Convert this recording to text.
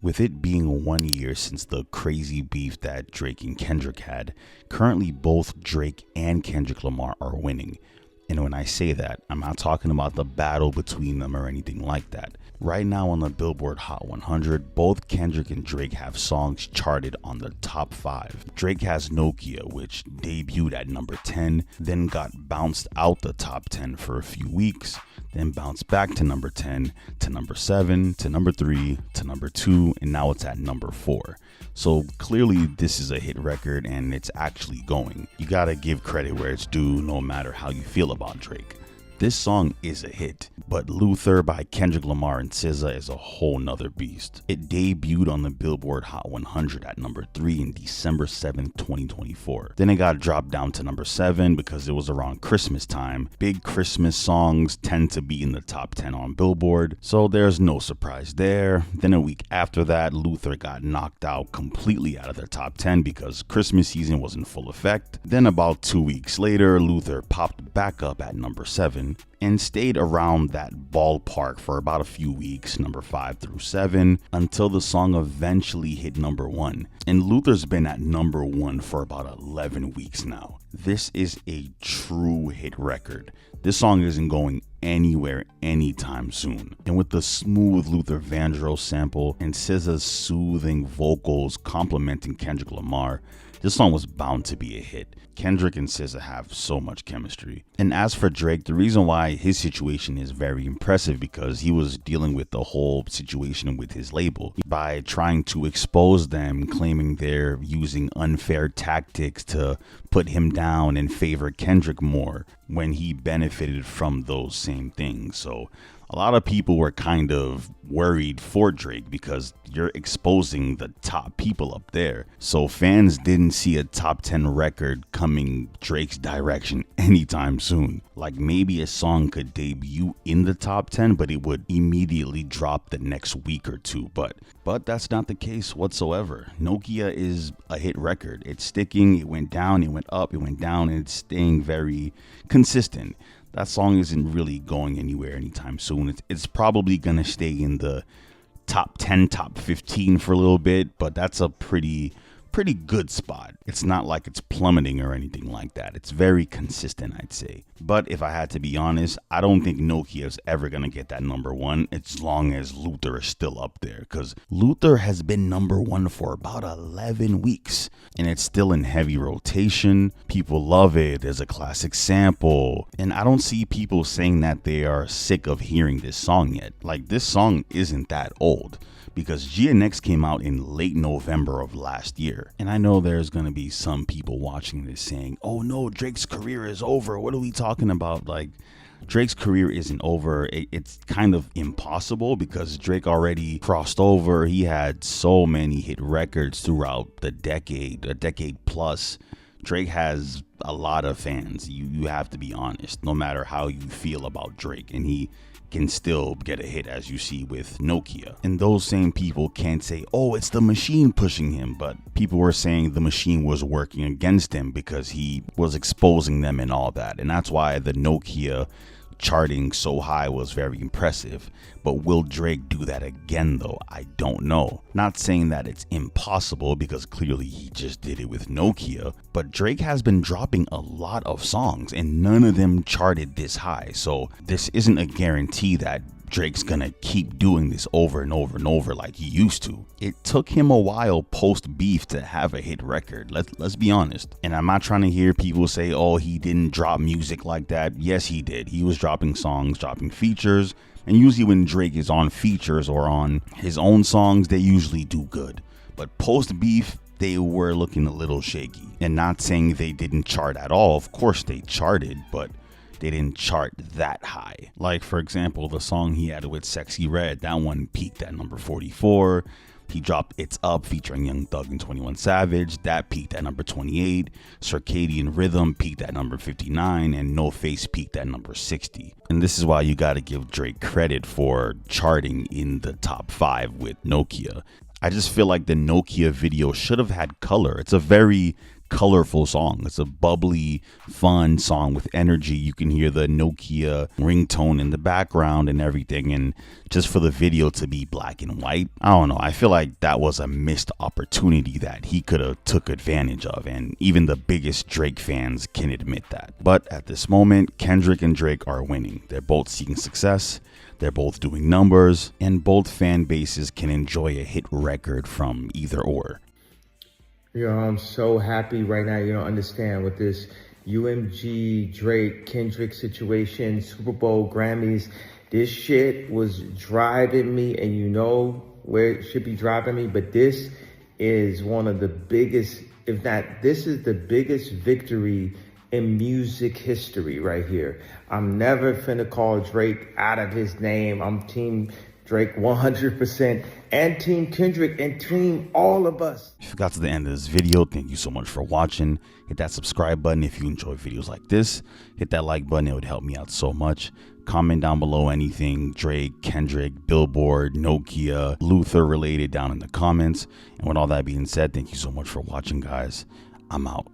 With it being 1 year since the crazy beef that Drake and Kendrick had, currently both Drake and Kendrick Lamar are winning. And when I say that, I'm not talking about the battle between them or anything like that. Right now on the Billboard Hot 100, both Kendrick and Drake have songs charted on the top 5. Drake has Nokia, which debuted at number 10, then got bounced out the top 10 for a few weeks, then bounced back to number 10, to number 7, to number 3, to number 2, and now it's at number 4. So clearly this is a hit record and it's actually going. You gotta give credit where it's due no matter how you feel about Drake. This song is a hit, but Luther by Kendrick Lamar and SZA is a whole nother beast. It debuted on the Billboard Hot 100 at number 3 in December 7th, 2024. Then it got dropped down to number 7 because it was around Christmas time. Big Christmas songs tend to be in the top 10 on Billboard, so there's no surprise there. Then a week after that, Luther got knocked out completely out of their top 10 because Christmas season was in full effect. Then about 2 weeks later, Luther popped back up at number 7 and stayed around that ballpark for about a few weeks, number 5 through 7, until the song eventually hit number 1. And Luther's been at number 1 for about 11 weeks now. This is a true hit record. This song isn't going anywhere anytime soon. And with the smooth Luther Vandross sample and SZA's soothing vocals complementing Kendrick Lamar, this song was bound to be a hit. Kendrick and SZA have so much chemistry. And as for Drake, the reason why his situation is very impressive because he was dealing with the whole situation with his label by trying to expose them, claiming they're using unfair tactics to put him down and favor Kendrick more when he benefited from those same things. So a lot of people were kind of worried for Drake because you're exposing the top people up there. So fans didn't see a top 10 record coming Drake's direction anytime soon. Like maybe a song could debut in the top 10, but it would immediately drop the next week or two. But that's not the case whatsoever. Nokia is a hit record. It's sticking. It went down, it went up, it went down, and it's staying very consistent. That song isn't really going anywhere anytime soon. It's probably going to stay in the top 10, top 15 for a little bit, but that's a pretty good spot. It's not like it's plummeting or anything like that. It's very consistent, I'd say. But if I had to be honest, I don't think Nokia is ever going to get that number 1 as long as Luther is still up there, because Luther has been number 1 for about 11 weeks and it's still in heavy rotation. People love it. There's a classic sample, and I don't see people saying that they are sick of hearing this song yet. Like, this song isn't that old, because GNX came out in late November of last year. And I know there's going to be some people watching this saying, oh no, Drake's career is over. What are we talking about? Like, Drake's career isn't over. It's kind of impossible because Drake already crossed over. He had so many hit records throughout the decade, a decade plus. Drake has a lot of fans. You have to be honest, no matter how you feel about Drake. And he can still get a hit, as you see with Nokia. And those same people can't say, oh, it's the machine pushing him, but people were saying the machine was working against him because he was exposing them and all that. And that's why the Nokia charting so high was very impressive. But will Drake do that again though? I don't know. Not saying that it's impossible because clearly he just did it with Nokia, but Drake has been dropping a lot of songs and none of them charted this high. So this isn't a guarantee that Drake's gonna keep doing this over and over and over like he used to. It took him a while post beef to have a hit record. Let's be honest. And I'm not trying to hear people say, oh, he didn't drop music like that. Yes, he did. He was dropping songs, dropping features. And usually when Drake is on features or on his own songs, they usually do good. But post beef, they were looking a little shaky. And not saying they didn't chart at all. Of course they charted, but they didn't chart that high. Like, for example, the song he had with Sexy Red, that one peaked at number 44. He dropped It's Up featuring Young Thug and 21 Savage. That peaked at number 28. Circadian Rhythm peaked at number 59. And No Face peaked at number 60. And this is why you gotta give Drake credit for charting in the top 5 with Nokia. I just feel like the Nokia video should have had color. It's a very colorful song. It's a bubbly, fun song with energy. You can hear the Nokia ringtone in the background and everything. And just for the video to be black and white, I don't know. I feel like that was a missed opportunity that he could have took advantage of. And even the biggest Drake fans can admit that. But at this moment, Kendrick and Drake are winning. They're both seeking success. They're both doing numbers, and both fan bases can enjoy a hit record from either or. I'm so happy right now. You don't understand with this UMG, Drake, Kendrick situation, Super Bowl, Grammys. This shit was driving me, and you know where it should be driving me. But this is one of the biggest, if not, this is the biggest victory in music history right here. I'm never finna call Drake out of his name. I'm team Drake 100% and team Kendrick and team all of us. If you got to the end of this video, thank you so much for watching. Hit that subscribe button if you enjoy videos like this. Hit that like button, it would help me out so much. Comment down below anything Drake, Kendrick, Billboard, Nokia, Luther related down in the comments. And with all that being said, thank you so much for watching, guys. I'm out.